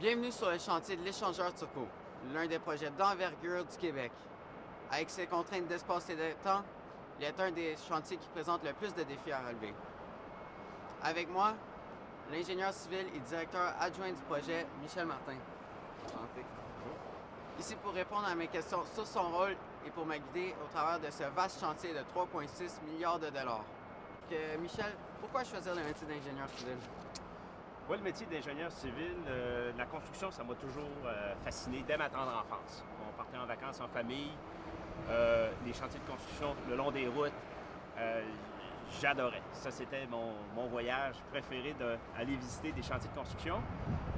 Bienvenue sur le chantier de l'échangeur Turco, l'un des projets d'envergure du Québec. Avec ses contraintes d'espace et de temps, il est un des chantiers qui présente le plus de défis à relever. Avec moi, l'ingénieur civil et directeur adjoint du projet, Michel Martin. Enchanté. Ici pour répondre à mes questions sur son rôle et pour me guider au travers de ce vaste chantier de 3,6 milliards de dollars. Michel, pourquoi choisir le métier d'ingénieur civil? Moi, le métier d'ingénieur civil, la construction, ça m'a toujours fasciné dès ma tendre enfance. On partait en vacances en famille, les chantiers de construction le long des routes, j'adorais. Ça, c'était mon voyage préféré, d'aller visiter des chantiers de construction.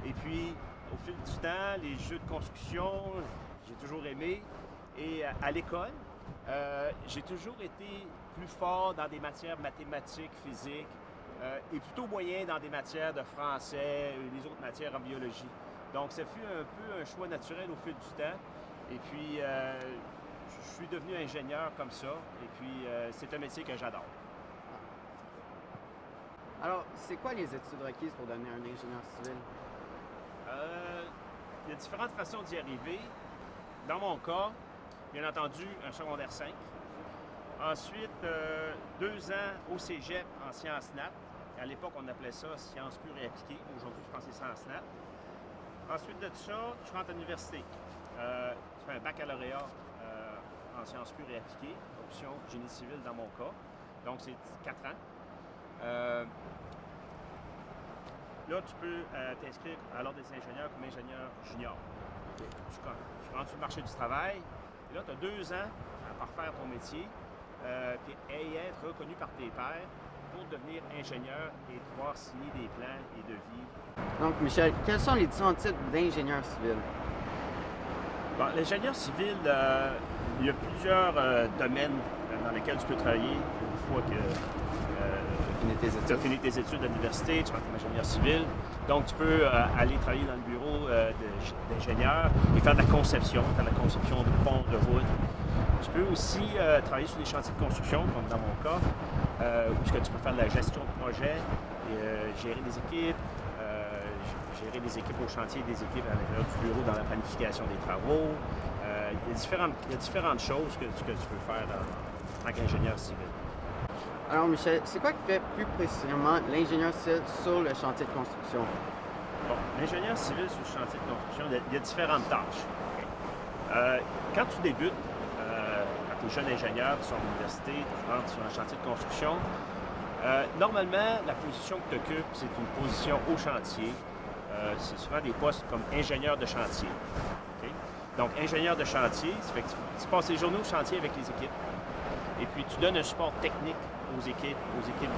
Et puis, au fil du temps, les jeux de construction, j'ai toujours aimé. Et à l'école, j'ai toujours été plus fort dans des matières mathématiques, physiques, et plutôt moyen dans des matières de français et les autres matières en biologie. Donc, ça fut un peu un choix naturel au fil du temps. Et puis, je suis devenu ingénieur comme ça. Et puis, c'est un métier que j'adore. Alors, c'est quoi les études requises pour devenir un ingénieur civil? Il y a différentes façons d'y arriver. Dans mon cas, bien entendu, un secondaire 5. Ensuite, 2 ans au cégep en sciences nat. À l'époque, on appelait ça sciences pures et appliquées. Aujourd'hui, je pense que c'est sciences nat. Ensuite de ça, tu rentres à l'université. Tu fais un baccalauréat en sciences pures et appliquées, option génie civil dans mon cas. Donc, c'est 4 ans. Là, tu peux t'inscrire à l'Ordre des ingénieurs comme ingénieur junior. Tu rentres sur le marché du travail. Et là, tu as 2 ans à parfaire ton métier et être reconnu par tes pairs pour devenir ingénieur et pouvoir signer des plans et devis. Donc, Michel, quels sont les différents types d'ingénieurs civils? Bon, l'ingénieur civil, il y a plusieurs domaines dans lesquels tu peux travailler une fois que tu as fini tes études à l'université, tu rentres comme ingénieur civil. Donc, tu peux aller travailler dans le bureau d'ingénieur et faire de la conception de ponts, de routes. Tu peux aussi travailler sur des chantiers de construction, comme dans mon cas, où tu peux faire de la gestion de projet, gérer des équipes, gérer des équipes au chantier, des équipes à l'intérieur du bureau dans la planification des travaux. Il y a différentes choses que tu peux faire en tant qu'ingénieur civil. Alors, Michel, c'est quoi qui fait plus précisément l'ingénieur civil sur le chantier de construction? Bon, l'ingénieur civil sur le chantier de construction, il y a différentes tâches. Quand tu débutes, quand tu es jeune ingénieur, tu sors de l'université, tu rentres sur un chantier de construction, normalement, la position que tu occupes, c'est une position au chantier. C'est souvent des postes comme ingénieur de chantier. Okay? Donc, ingénieur de chantier, ça fait que tu passes les journées au chantier avec les équipes. Et puis, tu donnes un support technique aux équipes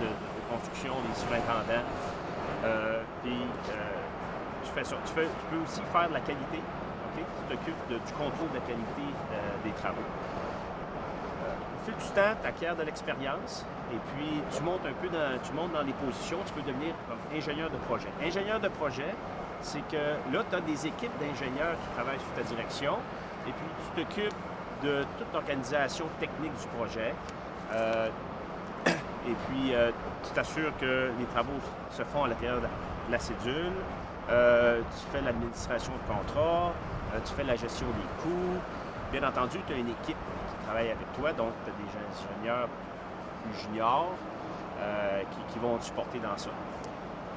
de construction, les surintendants. Puis, tu fais ça. Tu peux aussi faire de la qualité. Okay? Tu t'occupes du contrôle de la qualité des travaux. Au fil du temps, tu acquiers de l'expérience et puis tu montes dans les positions. Tu peux devenir comme ingénieur de projet. Ingénieur de projet, c'est que là, tu as des équipes d'ingénieurs qui travaillent sous ta direction et puis tu t'occupes de toute l'organisation technique du projet. Et puis, tu t'assures que les travaux se font à l'intérieur de la cédule. Tu fais l'administration de contrat, tu fais la gestion des coûts. Bien entendu, tu as une équipe qui travaille avec toi, donc tu as des ingénieurs plus juniors qui vont te supporter dans ça.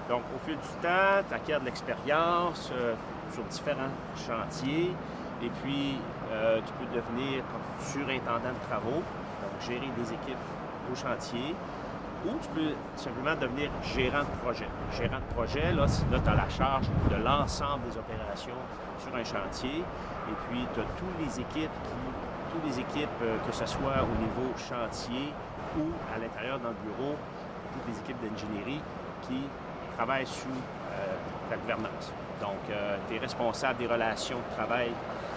Donc, au fil du temps, tu acquiers de l'expérience sur différents chantiers. Et puis, tu peux devenir comme surintendant de travaux, donc gérer des équipes au chantier, ou tu peux simplement devenir gérant de projet. Gérant de projet, là tu as la charge de l'ensemble des opérations sur un chantier, et puis tu as toutes les équipes, que ce soit au niveau chantier ou à l'intérieur dans le bureau, toutes les équipes d'ingénierie qui travaillent sous ta gouvernance. Donc, tu es responsable des relations de travail,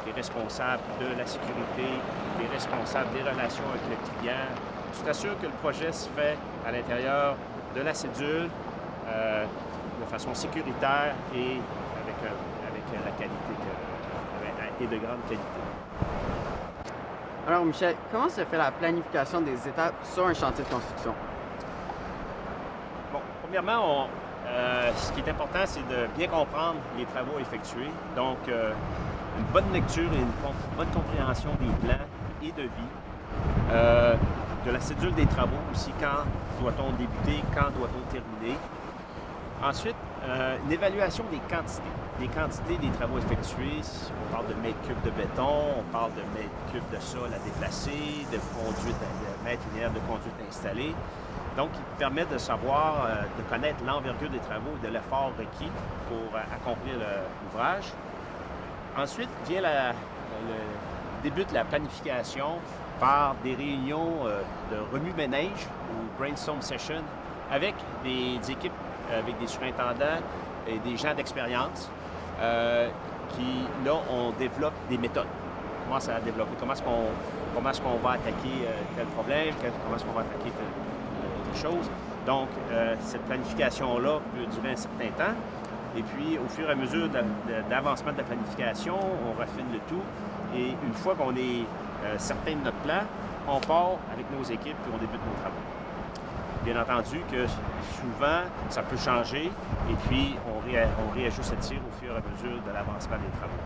tu es responsable de la sécurité, tu es responsable des relations avec le client. Tu t'assures que le projet se fait à l'intérieur de la cédule de façon sécuritaire et avec la qualité et de grande qualité. Alors, Michel, comment se fait la planification des étapes sur un chantier de construction? Bon, premièrement, Ce qui est important, c'est de bien comprendre les travaux effectués. Donc, une bonne lecture et une bonne compréhension des plans et de vie. De la cédule des travaux aussi, quand doit-on débuter, quand doit-on terminer. Ensuite, une évaluation des quantités des travaux effectués. On parle de mètres cubes de béton, on parle de mètres cubes de sol à déplacer, de mètres linéaires de conduite installée. Donc, il permet de savoir, de connaître l'envergure des travaux et de l'effort requis pour accomplir l'ouvrage. Ensuite vient débute la planification par des réunions de remue-ménage ou brainstorm session avec des équipes, avec des surintendants et des gens d'expérience qui, là, on développe des méthodes. On commence à développer comment est-ce qu'on va attaquer tel problème, comment est-ce qu'on va attaquer telle chose. Donc, cette planification-là peut durer un certain temps. Et puis, au fur et à mesure d'avancement de la planification, on raffine le tout. Et une fois qu'on est certain de notre plan, on part avec nos équipes et on débute nos travaux. Bien entendu que souvent, ça peut changer et puis on réajuste le tir au fur et à mesure de l'avancement des travaux.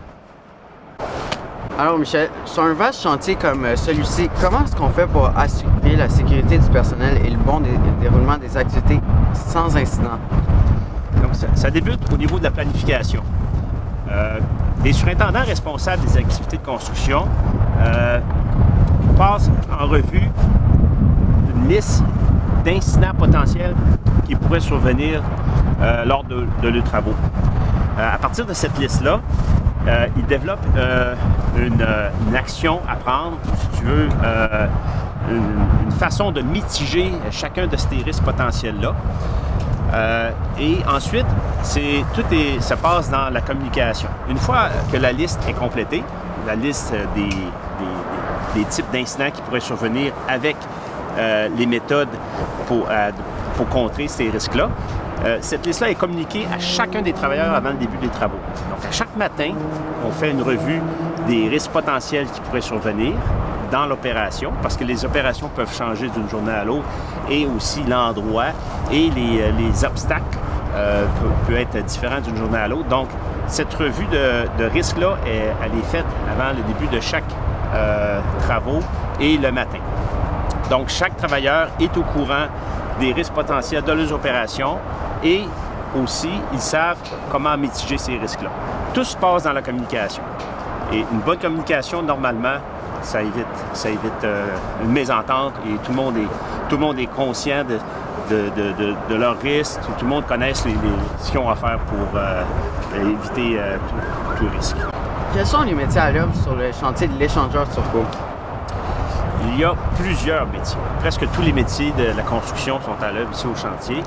Alors Michel, sur un vaste chantier comme celui-ci, comment est-ce qu'on fait pour assurer la sécurité du personnel et le bon déroulement des activités sans incident? Donc ça débute au niveau de la planification. Les surintendants responsables des activités de construction passent en revue une liste d'incidents potentiels qui pourraient survenir lors de leurs travaux. À partir de cette liste-là, ils développent une action à prendre, si tu veux, une façon de mitiger chacun de ces risques potentiels-là. Et ensuite, ça passe dans la communication. Une fois que la liste est complétée, la liste des types d'incidents qui pourraient survenir avec les méthodes pour contrer ces risques-là, cette liste-là est communiquée à chacun des travailleurs avant le début des travaux. Donc, à chaque matin, on fait une revue des risques potentiels qui pourraient survenir dans l'opération, parce que les opérations peuvent changer d'une journée à l'autre, et aussi l'endroit et les obstacles peuvent être différents d'une journée à l'autre. Donc, cette revue de risques-là, elle est faite avant le début de chaque travaux et le matin. Donc, chaque travailleur est au courant des risques potentiels de leurs opérations et aussi, ils savent comment mitiger ces risques-là. Tout se passe dans la communication. Et une bonne communication, normalement, ça évite une mésentente et tout le monde est conscient de leurs risques. Tout le monde connaît ce qu'ils ont à faire pour éviter tout risque. Quels sont les métiers à l'œuvre sur le chantier de l'échangeur Turco? Il y a plusieurs métiers. Presque tous les métiers de la construction sont à l'œuvre ici au chantier.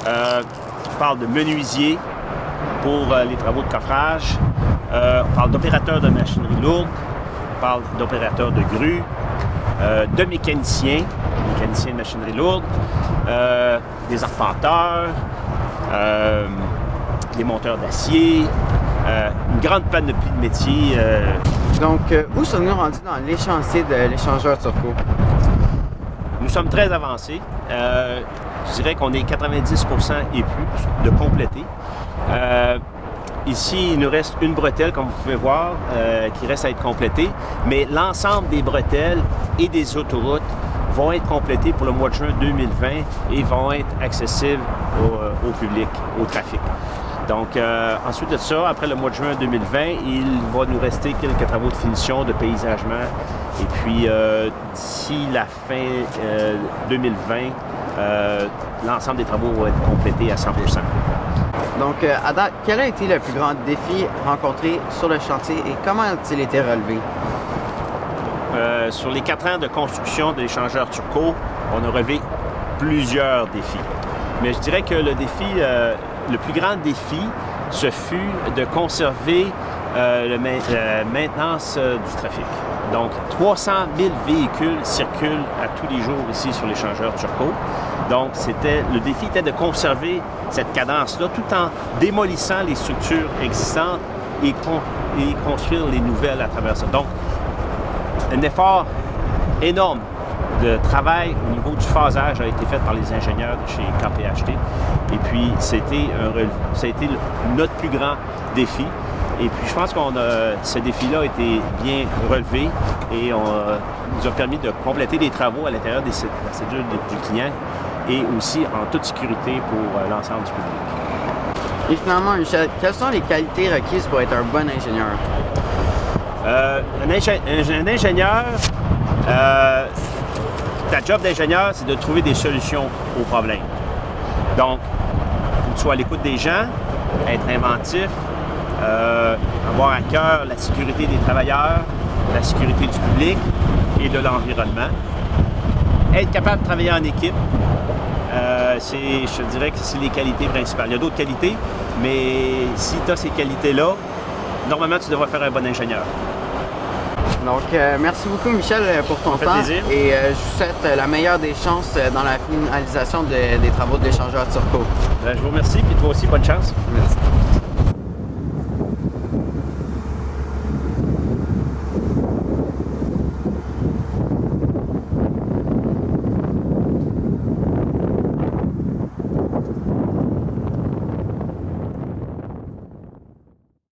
On parle de menuisier pour les travaux de coffrage. On parle d'opérateur de machinerie lourde. On parle d'opérateur de grue. De mécaniciens de machinerie lourde. Des arpenteurs. Des monteurs d'acier. Une grande panoplie de métiers. Donc, où sommes-nous rendus dans l'échéancier de l'échangeur Turco? Nous sommes très avancés. Je dirais qu'on est 90% et plus de compléter. Ici, il nous reste une bretelle, comme vous pouvez voir, qui reste à être complétée. Mais l'ensemble des bretelles et des autoroutes vont être complétées pour le mois de juin 2020 et vont être accessibles au public, au trafic. Donc, ensuite de ça, après le mois de juin 2020, il va nous rester quelques travaux de finition, de paysagement. Et puis, d'ici la fin 2020, l'ensemble des travaux vont être complétés à 100%. Donc, à date, quel a été le plus grand défi rencontré sur le chantier et comment a-t-il été relevé? Sur les 4 ans de construction de l'échangeur Turco, on a relevé plusieurs défis. Mais je dirais que le plus grand défi, ce fut de conserver la maintenance du trafic. Donc, 300 000 véhicules circulent à tous les jours ici sur l'échangeur Turco. Donc, le défi était de conserver cette cadence-là tout en démolissant les structures existantes et construire les nouvelles à travers ça. Donc, un effort énorme de travail au niveau du phasage a été fait par les ingénieurs de chez KPHT. Et puis, ça a été notre plus grand défi. Et puis, je pense que ce défi-là a été bien relevé et nous a permis de compléter les travaux à l'intérieur de la cédule du client et aussi en toute sécurité pour l'ensemble du public. Et finalement, Michel, quelles sont les qualités requises pour être un bon ingénieur? Un ingénieur, ta job d'ingénieur, c'est de trouver des solutions aux problèmes. Donc, il faut que tu sois à l'écoute des gens, être inventif, avoir à cœur la sécurité des travailleurs, la sécurité du public et de l'environnement. Être capable de travailler en équipe, je te dirais que c'est les qualités principales. Il y a d'autres qualités, mais si tu as ces qualités-là, normalement, tu devrais faire un bon ingénieur. Donc, merci beaucoup, Michel, pour ton temps. Plaisir. Et je vous souhaite la meilleure des chances dans la finalisation des travaux de l'échangeur Turco. Je vous remercie, et toi aussi, bonne chance. Merci.